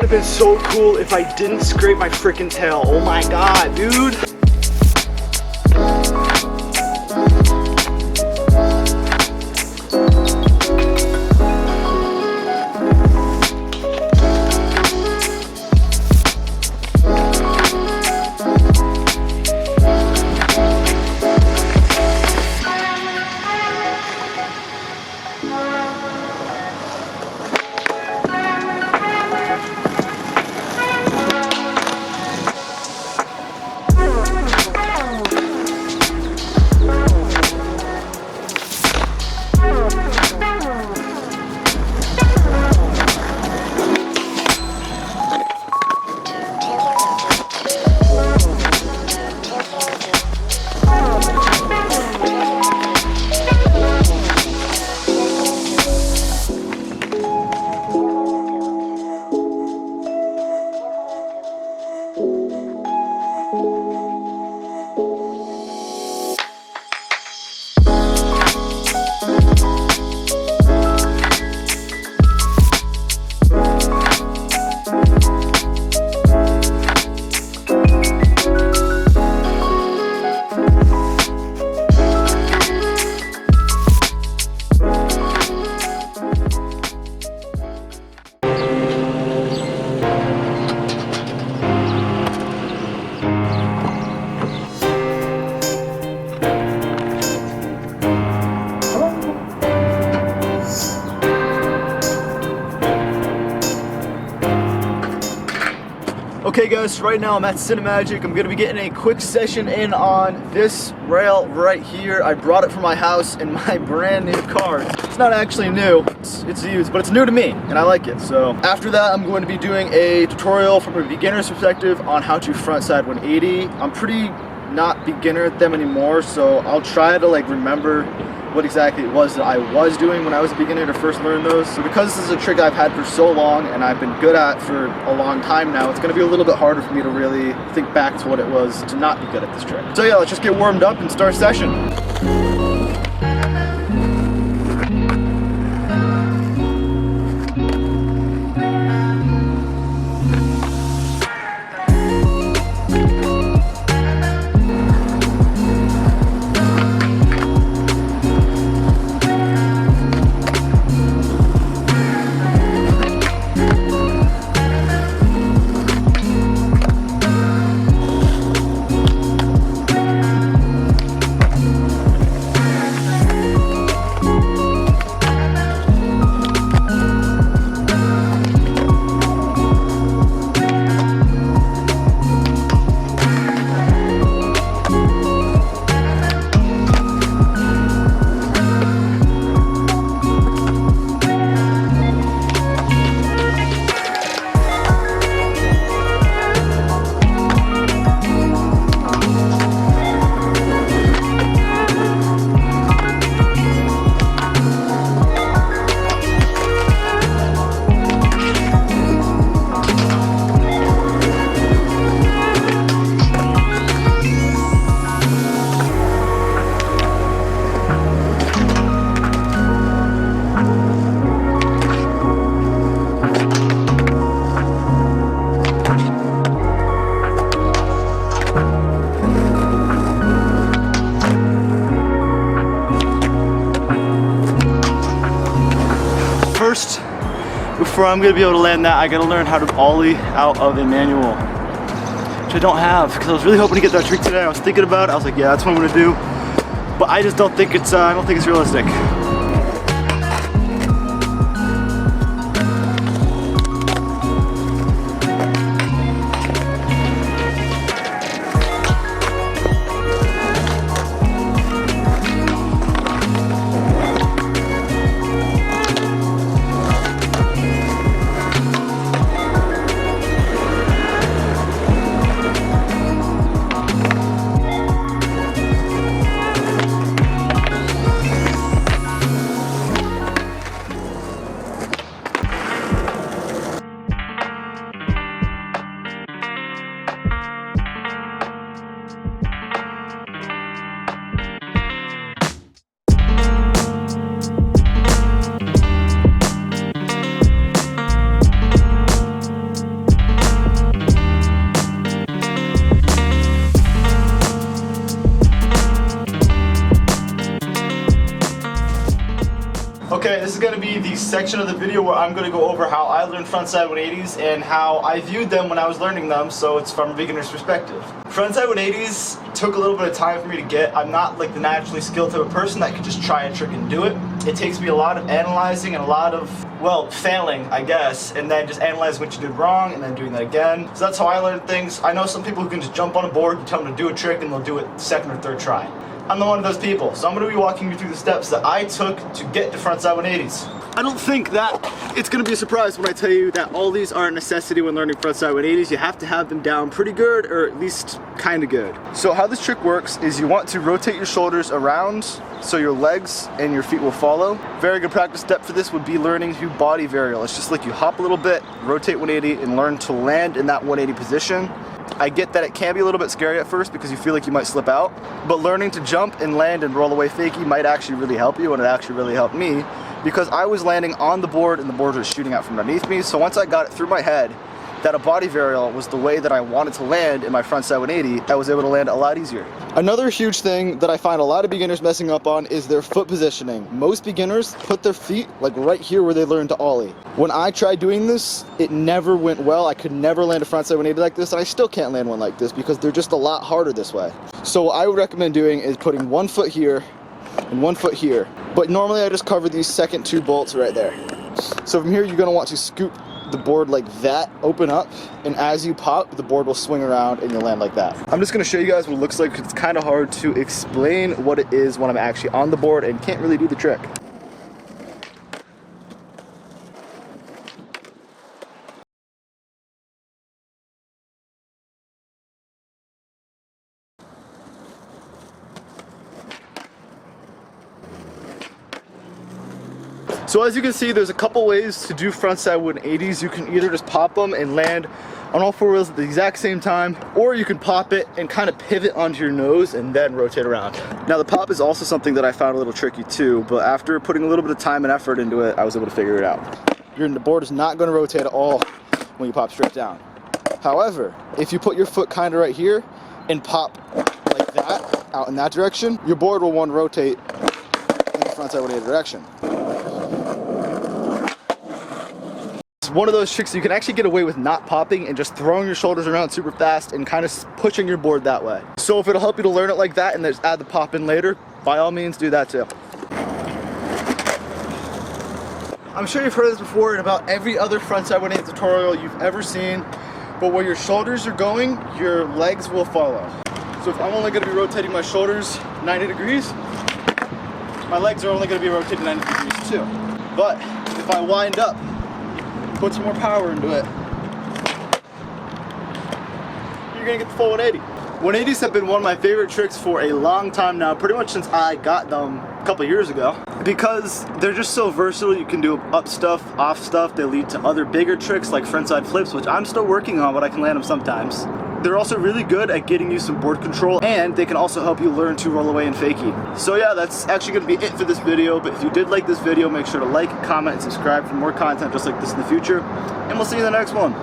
have been so cool if I didn't scrape my freaking tail. Oh my god, dude. Okay guys, right now I'm at Cinemagic. I'm gonna be getting a quick session in on this rail right here. I brought it from my house in my brand new car. It's not actually new, it's used, but it's new to me and I like it. So after that, I'm going to be doing a tutorial from a beginner's perspective on how to frontside 180. I'm pretty not beginner at them anymore, so I'll try to like remember what exactly it was that I was doing when I was a beginner to first learn those. So because this is a trick I've had for so long and I've been good at for a long time now, it's gonna be a little bit harder for me to really think back to what it was to not be good at this trick. So yeah, let's just get warmed up and start session. First, before I'm gonna be able to land that, I gotta learn how to ollie out of a manual, which I don't have, because I was really hoping to get that trick today. I was thinking about it, I was like, yeah, that's what I'm gonna do, but I just don't think it's realistic. Okay, this is going to be the section of the video where I'm going to go over how I learned frontside 180s and how I viewed them when I was learning them, so it's from a beginner's perspective. Frontside 180s took a little bit of time for me to get. I'm not like the naturally skilled type of person that could just try a trick and do it. It takes me a lot of analyzing and a lot of, well, failing, I guess, and then just analyzing what you did wrong and then doing that again. So that's how I learned things. I know some people who can just jump on a board, you tell them to do a trick, and they'll do it second or third try. I'm not one of those people, so I'm going to be walking you through the steps that I took to get to frontside 180s. I don't think that it's going to be a surprise when I tell you that all these are a necessity when learning frontside 180s. You have to have them down pretty good, or at least kind of good. So how this trick works is you want to rotate your shoulders around so your legs and your feet will follow. Very good practice step for this would be learning to body varial. It's just like you hop a little bit, rotate 180, and learn to land in that 180 position. I get that it can be a little bit scary at first because you feel like you might slip out, but learning to jump and land and roll away fakie might actually really help you, and it actually really helped me because I was landing on the board and the board was shooting out from underneath me. So once I got it through my head that a body varial was the way that I wanted to land in my frontside 180, I was able to land a lot easier. Another huge thing that I find a lot of beginners messing up on is their foot positioning. Most beginners put their feet like right here where they learned to ollie. When I tried doing this, it never went well. I could never land a frontside 180 like this, and I still can't land one like this because they're just a lot harder this way. So what I would recommend doing is putting one foot here and one foot here. But normally I just cover these second two bolts right there. So from here you're gonna want to scoop the board like that, open up, and as you pop, the board will swing around and you'll land like that. I'm just gonna show you guys what it looks like. It's kind of hard to explain what it is when I'm actually on the board and can't really do the trick. So as you can see, there's a couple ways to do frontside 180s. You can either just pop them and land on all four wheels at the exact same time, or you can pop it and kind of pivot onto your nose and then rotate around. Now the pop is also something that I found a little tricky too, but after putting a little bit of time and effort into it, I was able to figure it out. The board is not going to rotate at all when you pop straight down. However, if you put your foot kind of right here and pop like that, out in that direction, your board will want to rotate in the frontside 180 direction. One of those tricks you can actually get away with not popping and just throwing your shoulders around super fast and kind of pushing your board that way. So if it'll help you to learn it like that and then just add the pop in later, by all means do that too. I'm sure you've heard this before in about every other frontside 180 tutorial you've ever seen, but where your shoulders are going, your legs will follow. So if I'm only going to be rotating my shoulders 90 degrees, my legs are only going to be rotated 90 degrees too. But if I wind up, put some more power into it, you're gonna get the full 180. 180s have been one of my favorite tricks for a long time now, pretty much since I got them a couple years ago, because they're just so versatile. You can do up stuff, off stuff. They lead to other bigger tricks like frontside flips, which I'm still working on, but I can land them sometimes. They're also really good at getting you some board control, and they can also help you learn to roll away and fakie. So yeah, that's actually going to be it for this video, but if you did like this video, make sure to like, comment, and subscribe for more content just like this in the future, and we'll see you in the next one.